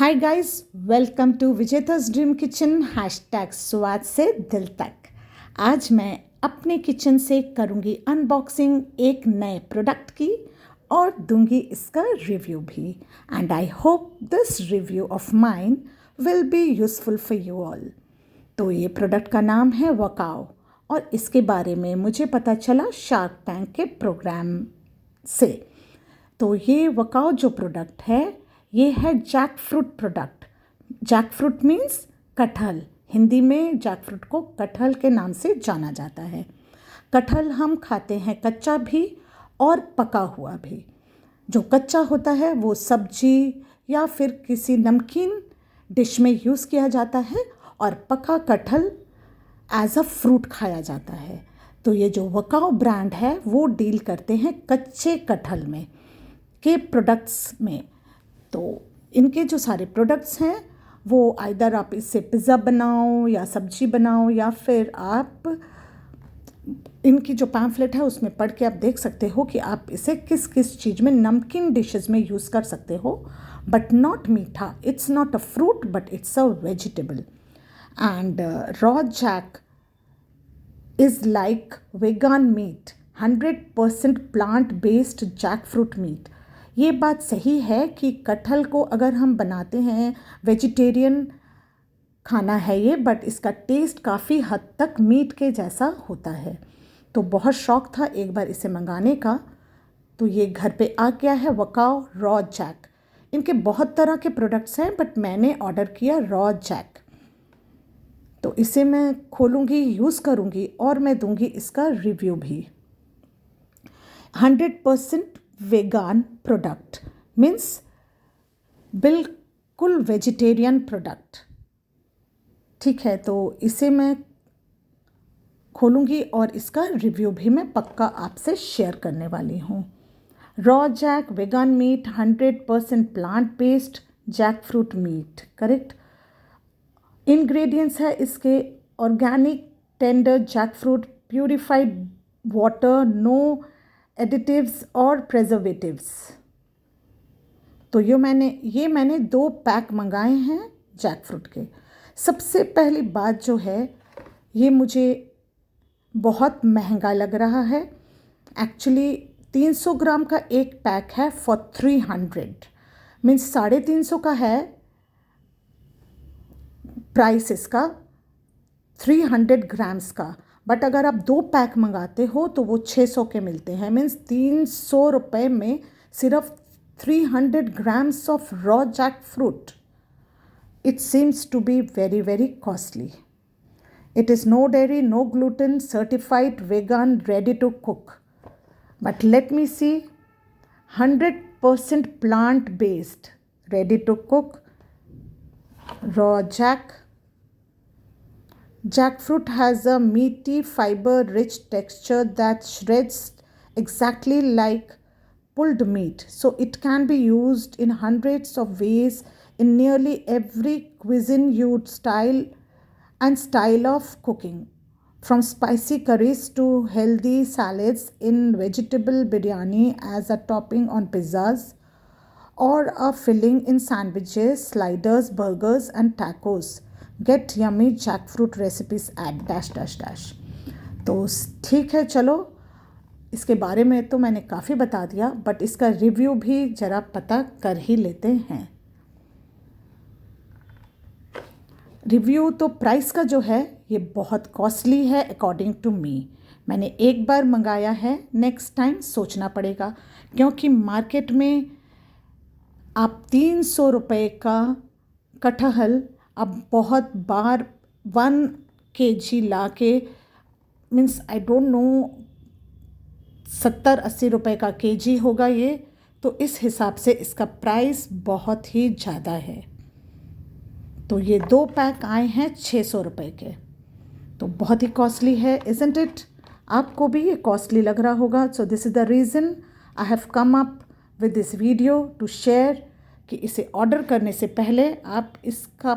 Hi guys, welcome to विजेता's dream kitchen hashtag स्वाद से दिल तक। आज मैं अपने किचन से करूंगी अनबॉक्सिंग एक नए प्रोडक्ट की और दूंगी इसका रिव्यू भी। And I hope this review of mine will be useful for you all. तो ये प्रोडक्ट का नाम है वकाओ और इसके बारे में मुझे पता चला शार्क टैंक के प्रोग्राम से। तो ये वकाओ जो प्रोडक्ट है ये है jackfruit product. Jackfruit means कटहल। हिंदी में जैक फ्रूट को कटहल के नाम से जाना जाता है। कटहल हम खाते हैं कच्चा भी और पका हुआ भी। जो कच्चा होता है वो सब्जी या फिर किसी नमकीन डिश में यूज़ किया जाता है और पका कटहल एज अ फ्रूट खाया जाता है। तो ये जो वकाओ ब्रांड है वो डील करते हैं कच्चे कटहल में के प्रोडक्ट्स में। तो इनके जो सारे प्रोडक्ट्स हैं वो आइदर आप इससे पिज़्ज़ा बनाओ या सब्जी बनाओ या फिर आप इनकी जो पैम्फलेट है उसमें पढ़ के आप देख सकते हो कि आप इसे किस किस चीज़ में नमकीन डिशेस में यूज़ कर सकते हो। बट नॉट मीठा, it's not a fruit but it's a vegetable. And raw jack is like vegan meat, 100% plant based jackfruit meat. ये बात सही है कि कटहल को अगर हम बनाते हैं वेजिटेरियन खाना है ये, बट इसका टेस्ट काफ़ी हद तक मीट के जैसा होता है। तो बहुत शौक था एक बार इसे मंगाने का। तो ये घर पे आ गया है वकाओ रॉ जैक। इनके बहुत तरह के प्रोडक्ट्स हैं बट मैंने ऑर्डर किया रॉ जैक। तो इसे मैं खोलूँगी, यूज़ करूँगी और मैं दूँगी इसका रिव्यू भी। 100% वेगान प्रोडक्ट मीन्स बिल्कुल वेजिटेरियन प्रोडक्ट। ठीक है, तो इसे मैं खोलूँगी और इसका रिव्यू भी मैं पक्का आपसे शेयर करने वाली हूँ। Raw jack vegan meat, 100% plant based jackfruit meat, correct. Ingredients है इसके organic tender jackfruit, purified water, no additives और प्रेजर्वेटिव्स। तो ये मैंने 2 पैक मंगाए हैं जैक फ्रूट के। सबसे पहली बात जो है ये मुझे बहुत महंगा लग रहा है। एक्चुअली 300 ग्राम का एक पैक है फॉर 300 मीन्स 350 का है प्राइस इसका 300 ग्राम्स का। बट अगर आप 2 पैक मंगाते हो तो वो 600 के मिलते हैं। मीन्स 300 रुपये में सिर्फ 300 grams of raw jackfruit. It seems to be very very costly. It is no dairy, no gluten, certified vegan, ready to cook. But let me see, 100% plant based, ready to cook, raw jack. Jackfruit has a meaty, fiber-rich texture that shreds exactly like pulled meat. So it can be used in hundreds of ways in nearly every cuisine you'd style of cooking. From spicy curries to healthy salads, in vegetable biryani as a topping on pizzas, or a filling in sandwiches, sliders, burgers and tacos. Get yummy jackfruit recipes at dash dash dash. तो ठीक है, चलो इसके बारे में तो मैंने काफ़ी बता दिया बट इसका रिव्यू भी ज़रा पता कर ही लेते हैं। रिव्यू तो प्राइस का जो है ये बहुत कॉस्टली है अकॉर्डिंग टू मी। मैंने एक बार मंगाया है, नेक्स्ट टाइम सोचना पड़ेगा क्योंकि मार्केट में आप 300 रुपये का कटहल अब बहुत बार 1 kg ला के मीन्स आई डोंट नो 70-80 रुपये का केजी होगा ये। तो इस हिसाब से इसका प्राइस बहुत ही ज़्यादा है। तो ये 2 पैक आए हैं 600 रुपये के। तो बहुत ही कॉस्टली है, इज़न्ट इट? आपको भी ये कॉस्टली लग रहा होगा। So this is the reason I have come up with this video to share कि इसे ऑर्डर करने से पहले आप इसका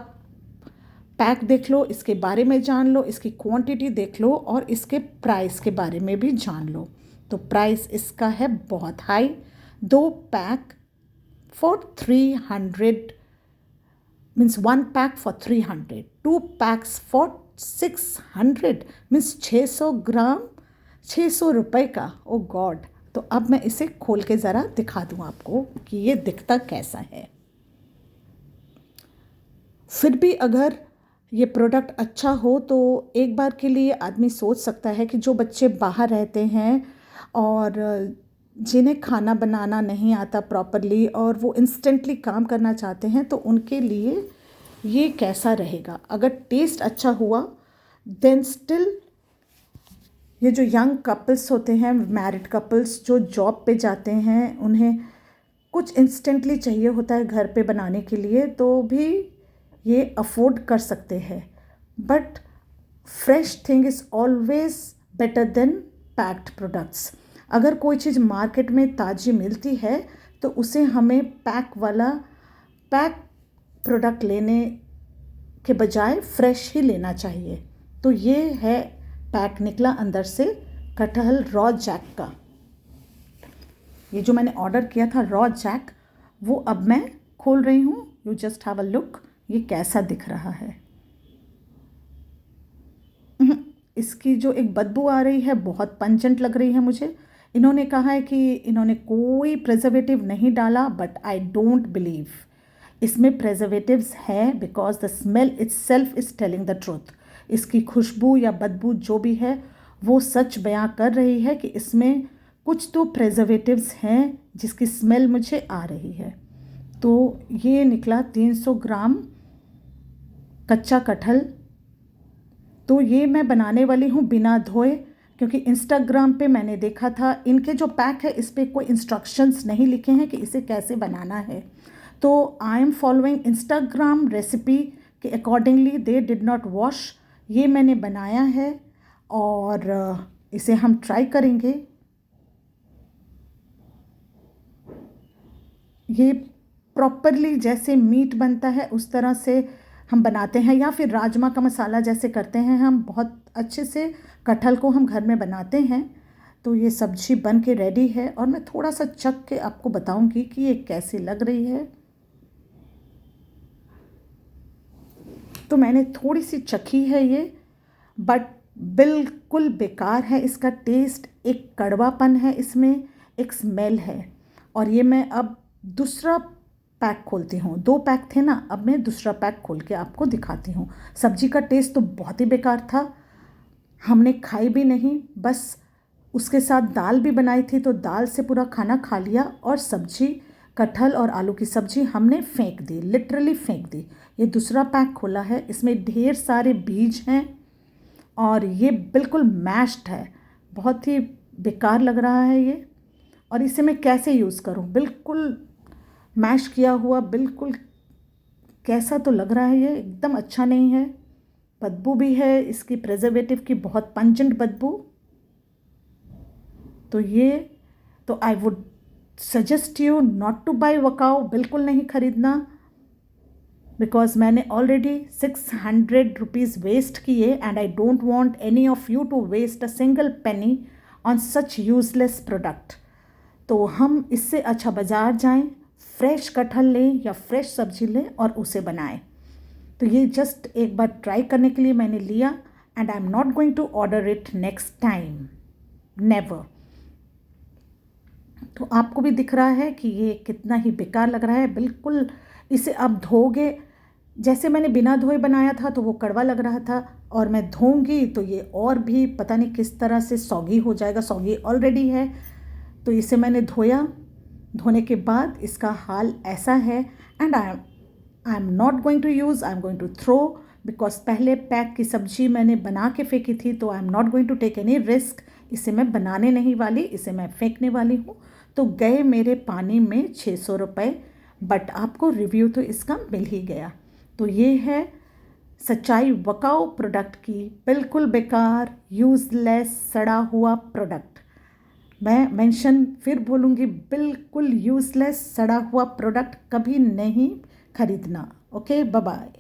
पैक देख लो, इसके बारे में जान लो, इसकी क्वांटिटी देख लो और इसके प्राइस के बारे में भी जान लो। तो प्राइस इसका है बहुत high. 2 pack for 300 means 1 pack for 300, 2 PACS for 600, means 600 ग्राम 600 रुपये का। ओ गॉड। तो अब मैं इसे खोल के ज़रा दिखा दूँ आपको कि ये दिखता कैसा है। फिर भी अगर ये प्रोडक्ट अच्छा हो तो एक बार के लिए आदमी सोच सकता है कि जो बच्चे बाहर रहते हैं और जिन्हें खाना बनाना नहीं आता प्रॉपरली और वो इंस्टेंटली काम करना चाहते हैं, तो उनके लिए ये कैसा रहेगा। अगर टेस्ट अच्छा हुआ देन स्टिल ये जो यंग कपल्स होते हैं, मैरिड कपल्स जो जॉब पे जाते हैं, उन्हें कुछ इंस्टेंटली चाहिए होता है घर पे बनाने के लिए, तो भी ये अफोर्ड कर सकते हैं। But fresh thing is always better than packed products. अगर कोई चीज़ मार्केट में ताज़ी मिलती है तो उसे हमें पैक प्रोडक्ट लेने के बजाय फ्रेश ही लेना चाहिए। तो ये है पैक निकला अंदर से कटहल रॉ जैक का। ये जो मैंने ऑर्डर किया था रॉ जैक, वो अब मैं खोल रही हूँ। You just have a look, ये कैसा दिख रहा है। इसकी जो एक बदबू आ रही है बहुत पंजेंट लग रही है मुझे। इन्होंने कहा है कि इन्होंने कोई प्रिजर्वेटिव नहीं डाला, बट आई डोंट बिलीव इसमें प्रिजर्वेटिव्स है, because the smell itself is telling the truth. इसकी खुशबू या बदबू जो भी है वो सच बयां कर रही है कि इसमें कुछ तो प्रिजर्वेटिव्स हैं जिसकी स्मेल मुझे आ रही है। तो ये निकला 300 ग्राम कच्चा कटहल। तो ये मैं बनाने वाली हूँ बिना धोए, क्योंकि इंस्टाग्राम पे मैंने देखा था इनके जो पैक है इस पर कोई इंस्ट्रक्शंस नहीं लिखे हैं कि इसे कैसे बनाना है। तो I am following Instagram recipe के accordingly, they did not wash. ये मैंने बनाया है और इसे हम ट्राई करेंगे। ये प्रॉपरली जैसे मीट बनता है उस तरह से हम बनाते हैं, या फिर राजमा का मसाला जैसे करते हैं हम, बहुत अच्छे से कटहल को हम घर में बनाते हैं। तो ये सब्जी बन के रेडी है और मैं थोड़ा सा चख के आपको बताऊंगी कि ये कैसी लग रही है। तो मैंने थोड़ी सी चखी है ये, बट बिल्कुल बेकार है इसका टेस्ट। एक कड़वापन है इसमें, एक स्मेल है। और ये मैं अब दूसरा पैक खोलती हूँ। 2 पैक थे ना, अब मैं दूसरा पैक खोल के आपको दिखाती हूँ। सब्जी का टेस्ट तो बहुत ही बेकार था, हमने खाई भी नहीं। बस उसके साथ दाल भी बनाई थी, तो दाल से पूरा खाना खा लिया, और सब्जी कटहल और आलू की सब्जी हमने फेंक दी, लिटरली फेंक दी। ये दूसरा पैक खोला है, इसमें ढेर सारे बीज हैं और ये बिल्कुल मैश्ड है, बहुत ही बेकार लग रहा है ये। और इसे मैं कैसे यूज़ करूँ, बिल्कुल मैश किया हुआ, बिल्कुल कैसा तो लग रहा है ये, एकदम अच्छा नहीं है। बदबू भी है इसकी प्रिजर्वेटिव की, बहुत पंजेंट बदबू। तो ये तो I would suggest you not to bye Wakaoo, बिल्कुल नहीं खरीदना, बिकॉज मैंने ऑलरेडी 600 रुपीज़ वेस्ट किए, and I don't want any of you to waste a single penny on such useless product. तो हम इससे अच्छा बाज़ार जाएं, फ्रेश कटहल लें या फ्रेश सब्जी लें और उसे बनाएं। तो ये जस्ट एक बार ट्राई करने के लिए मैंने लिया, and I am not going to order it next time, never. तो आपको भी दिख रहा है कि ये कितना ही बेकार लग रहा है। बिल्कुल इसे आप धोगे, जैसे मैंने बिना धोए बनाया था तो वो कड़वा लग रहा था, और मैं धोऊंगी तो ये और भी पता नहीं किस तरह से सौगी हो जाएगा। सौगी ऑलरेडी है। तो इसे मैंने धोया, धोने के बाद इसका हाल ऐसा है। And I am not going to use, I am going to throw, because पहले पैक की सब्जी मैंने बना के फेंकी थी, तो I am not going to take any risk. इसे मैं बनाने नहीं वाली, इसे मैं फेंकने वाली हूँ। तो गए मेरे पानी में 600 रुपये, बट आपको रिव्यू तो इसका मिल ही गया। तो ये है सच्चाई वकाओ प्रोडक्ट की, बिल्कुल बेकार, यूज़लेस, सड़ा हुआ प्रोडक्ट। मैं मेंशन फिर बोलूँगी, बिल्कुल यूज़लेस, सड़ा हुआ प्रोडक्ट कभी नहीं खरीदना। Okay, bye bye.